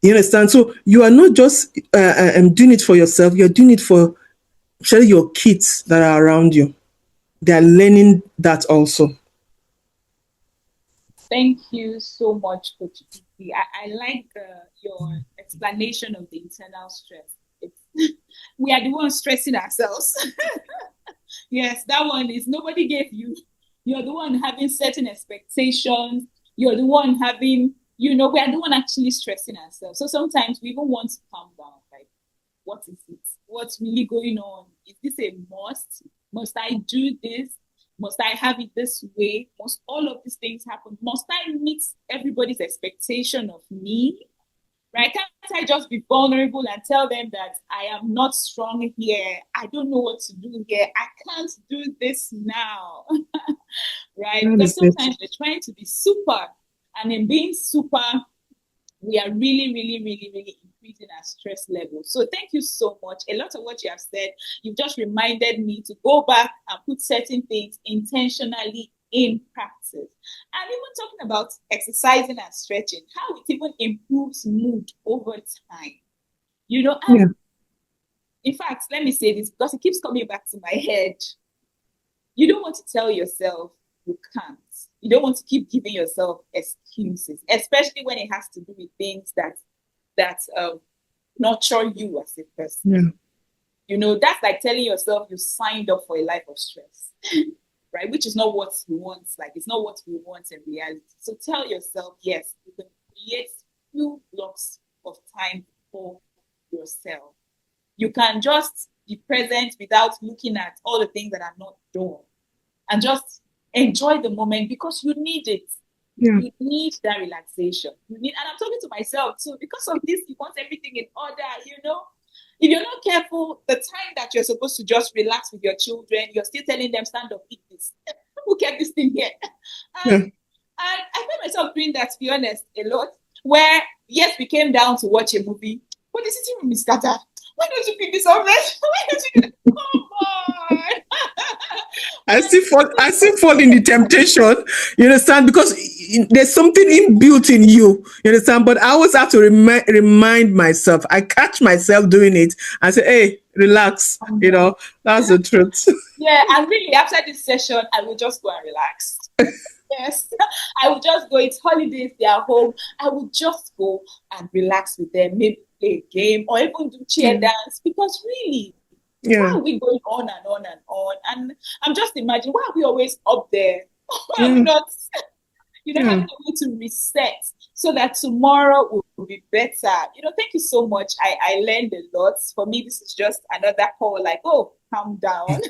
You understand? So you are not just doing it for yourself. You're doing it for actually your kids that are around you. They are learning that also. Thank you so much, Coach Kiki. I like your explanation of the internal stress. We are the ones stressing ourselves. Yes, that one is nobody gave you. You're the one having certain expectations. You're the one having, we are the one actually stressing ourselves. So sometimes we even want to calm down. Like, what is it? What's really going on? Is this a must? Must I do this? Must I have it this way? Must all of these things happen? Must I meet everybody's expectation of me? Right? Can't I just be vulnerable and tell them that I am not strong here? I don't know what to do here. I can't do this now. Right? Because sometimes we're trying to be super. And in being super, we are really, really, really, really increasing our stress level. So thank you so much. A lot of what you have said, you've just reminded me to go back and put certain things intentionally in practice. And even talking about exercising and stretching, how it even improves mood over time. Yeah. In fact, let me say this because it keeps coming back to my head. You don't want to tell yourself you can't. You don't want to keep giving yourself excuses, especially when it has to do with things that nurture you as a person. Yeah. That's like telling yourself you signed up for a life of stress, right? Which is not what you want. Like, it's not what we want in reality. So tell yourself, yes, you can create few blocks of time for yourself. You can just be present without looking at all the things that are not done, and just enjoy the moment because you need it. Yeah. You need that relaxation. And I'm talking to myself too, because of this, you want everything in order, If you're not careful, the time that you're supposed to just relax with your children, you're still telling them, stand up, eat this. Who kept this thing here? And I found myself doing that, to be honest, a lot, where, yes, we came down to watch a movie, but the sitting room is scattered. Why don't you pick this up? Why don't you? Come on! I still fall in the temptation. You understand? Because there's something inbuilt in you. You understand? But I always have to remind myself. I catch myself doing it. I say, "Hey, relax." That's the truth. Yeah, and really, after this session, I will just go and relax. Yes, I would just go. It's holidays, they are home. I would just go and relax with them, maybe play a game or even do chair Yeah. dance. Because really, why Yeah. are we going on and on and on? And I'm just imagining, why are we always up there? Why are we Yeah. not, Yeah. having a way to reset so that tomorrow will be better? Thank you so much. I learned a lot. For me, this is just another call, like, oh, calm down.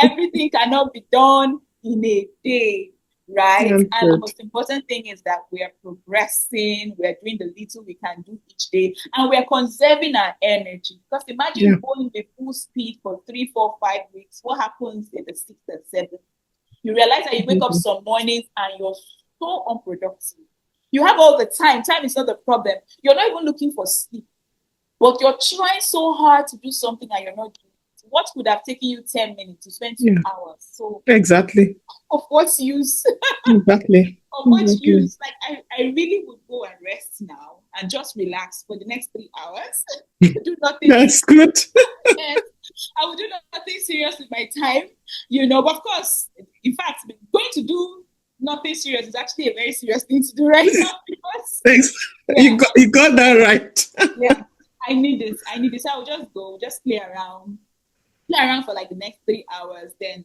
Everything cannot be done in a day, right? Yeah. And the Good. most important thing is that we are progressing, we are doing the little we can do each day, and we are conserving our energy. Because Yeah. imagine going with full speed for 3, 4, 5 weeks. What happens in the sixth and seventh? You realize that you wake up Mhm. some mornings and you're so unproductive. You have all the time. Time is not the problem. You're not even looking for sleep, but you're trying so hard to do something and you're not doing it. What could have taken you 10 minutes to spend Yeah. 2 hours? So, Exactly. of what use? Exactly. Of what Exactly. use? Like, I really would go and rest now and just relax for the next 3 hours. Do nothing. That's good. Yes, I would do nothing serious with my time, But of course, in fact, going to do nothing serious is actually a very serious thing to do right now because, Thanks. yeah, You got that right. yeah, I need this. I need this. I will just go, just play around for like the next 3 hours. Then,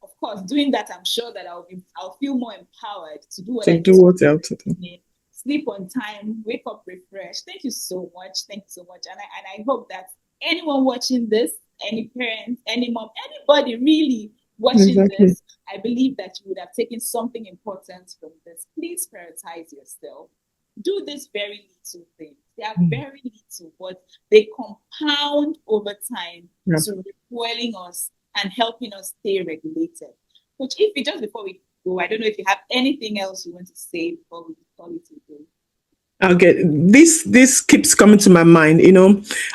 of course, doing that, I'm sure that I'll feel more empowered to do what To I do need to what you do have the to do. next day. Sleep on time, wake up refreshed. Thank you so much. Thank you so much. And I hope that anyone watching this, any parents, any mom, anybody really watching Exactly. this, I believe that you would have taken something important from this. Please prioritize yourself. Do these very little things. They are Mm. very little, but they compound over time Yeah. to refueling us and helping us stay regulated. Coach, if we just before we go, I don't know if you have anything else you want to say before we call it a day. Okay, this keeps coming to my mind.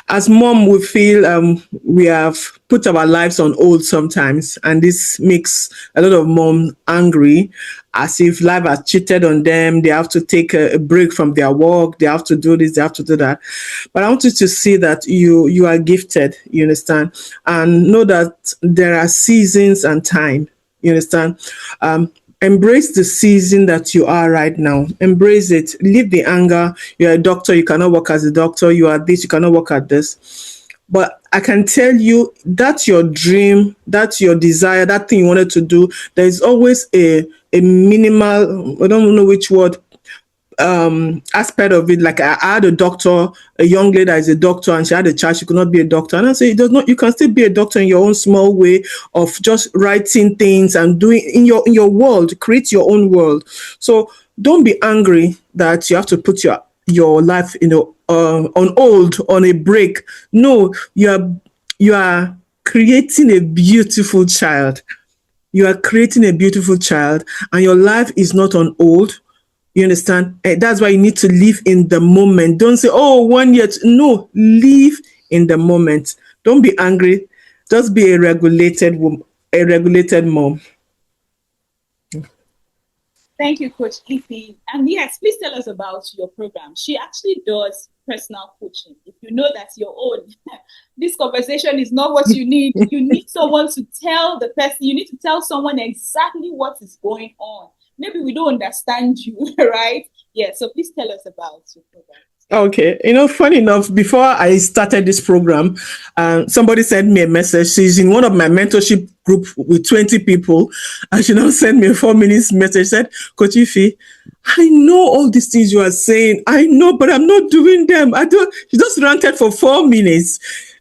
As mom, we feel we have put our lives on hold sometimes, and this makes a lot of mom angry, as if life has cheated on them. They have to take a break from their work. They have to do this. They have to do that. But I want you to see that you are gifted. You understand, and know that there are seasons and time. You understand? Um, Embrace the season that you are right now. Embrace it. Leave the anger. You're a doctor, you cannot work as a doctor. You are this, you cannot work at this. But I can tell you that's your dream, that's your desire, that thing you wanted to do. There is always a minimal, I don't know which word, aspect of it. Like I had a doctor, a young lady that is a doctor, and she had a child, she could not be a doctor. And I say, it does not, you can still be a doctor in your own small way of just writing things and doing in your world, create your own world. So don't be angry that you have to put your life on hold, on a break. No, you are creating a beautiful child. You are creating a beautiful child, and your life is not on hold. You understand? That's why you need to live in the moment. Don't say, oh, 1 year. No, live in the moment. Don't be angry. Just be a regulated woman, a regulated mom. Thank you, Coach Ify. And yes, please tell us about your program. She actually does personal coaching. If you know that's your own, this conversation is not what you need. You need someone to tell the person, you need to tell someone exactly what is going on. Maybe we don't understand you, right? Yeah, so please tell us about your program. Okay, funny enough, before I started this program, somebody sent me a message. She's in one of my mentorship group with 20 people, and she now sent me a 4 minutes message. Said, Coach Ify, I know all these things you are saying. I know, but I'm not doing them. I don't. She just ranted for 4 minutes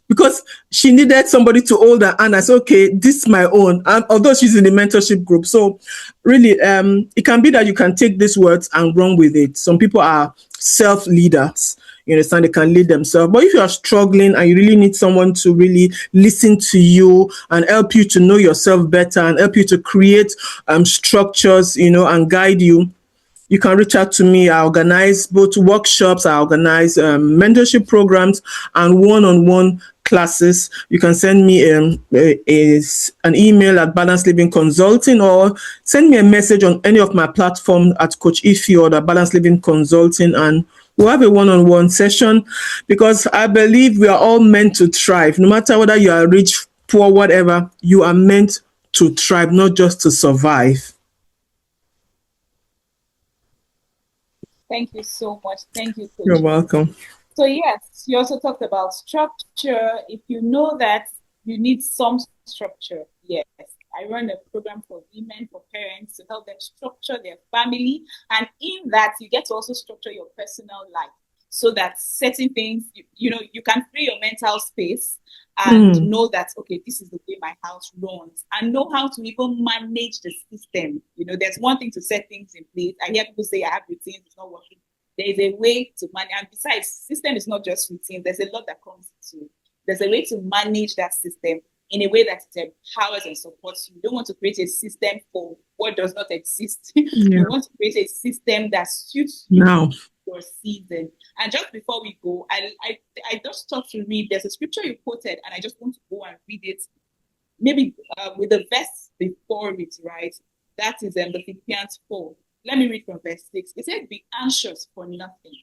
because she needed somebody to hold her hand. I said, okay, this is my own. And although she's in the mentorship group, so really, it can be that you can take these words and run with it. Some people are self leaders. You understand? They can lead themselves. But if you are struggling and you really need someone to really listen to you and help you to know yourself better and help you to create structures, and guide you, you can reach out to me. I organize both workshops, I organize mentorship programs and one-on-one classes. You can send me an email at Balance Living Consulting, or send me a message on any of my platforms at Coach Ify or the Balance Living Consulting, and we'll have a one-on-one session, because I believe we are all meant to thrive. No matter whether you are rich, poor, whatever, you are meant to thrive, not just to survive. Thank you so much. Thank you, You're Coach. welcome. So yes, you also talked about structure. If you know that you need some structure, yes. I run a program for women, for parents to help them structure their family. And in that, you get to also structure your personal life so that certain things, you can free your mental space and Mm. know that, okay, this is the way my house runs and know how to even manage the system. There's one thing to set things in place. I hear people say, I have routines, it's not working. There's a way to manage. And besides, system is not just routine. There's a lot that comes into it. There's a way to manage that system in a way that it empowers and supports you. You don't want to create a system for what does not exist. Yeah. You want to create a system that suits you, Now. your season. And just before we go, I just thought to read. There's a scripture you quoted, and I just want to go and read it. Maybe with the verse before it, right? That is the Philippians 4. Let me read from verse 6. It says, be anxious for nothing,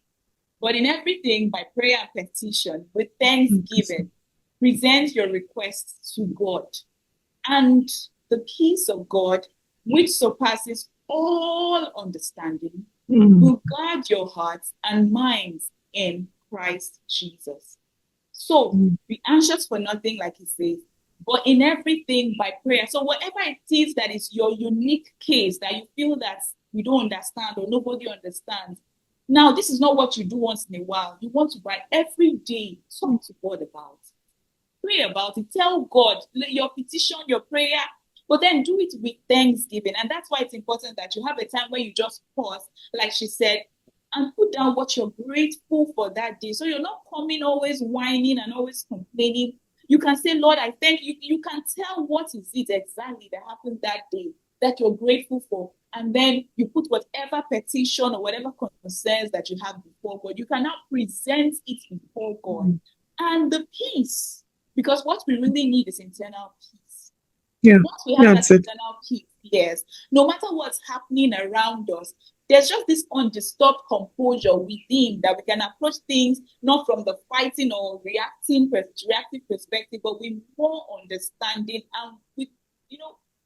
but in everything by prayer and petition, with thanksgiving, present your requests to God. And the peace of God, which surpasses all understanding, will guard your hearts and minds in Christ Jesus. So be anxious for nothing, like he says, but in everything by prayer. So whatever it is that is your unique case that you feel that you don't understand or nobody understands. Now, this is not what you do once in a while. You want to write every day, talk to God about it. Pray about it. Tell God your petition, your prayer, but then do it with thanksgiving. And that's why it's important that you have a time where you just pause, like she said, and put down what you're grateful for that day. So you're not coming always whining and always complaining. You can say, Lord, I thank you. You can tell what is it exactly that happened that day that you're grateful for. And then you put whatever petition or whatever concerns that you have before God. You can now present it before God. And the peace, because what we really need is internal peace. Yeah. Once we have That's that it. internal peace, yes, no matter what's happening around us, there's just this undisturbed composure within that we can approach things not from the fighting or reactive perspective, but with more understanding and with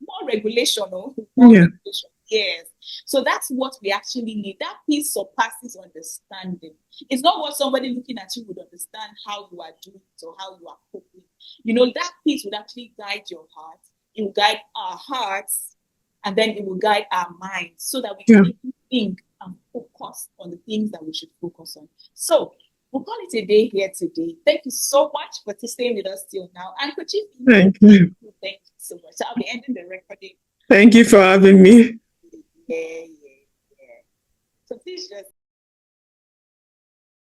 more regulation or more Yeah. regulation. Yes. So that's what we actually need. That peace surpasses understanding. It's not what somebody looking at you would understand how you are doing it or how you are coping. That peace would actually guide your heart. It will guide our hearts, and then it will guide our minds so that we can even think and focus on the things that we should focus on. So we'll call it a day here today. Thank you so much for staying with us till now. And could you Thank you. thank you so much. So I'll be ending the recording. Thank you for having me. Yeah. So please just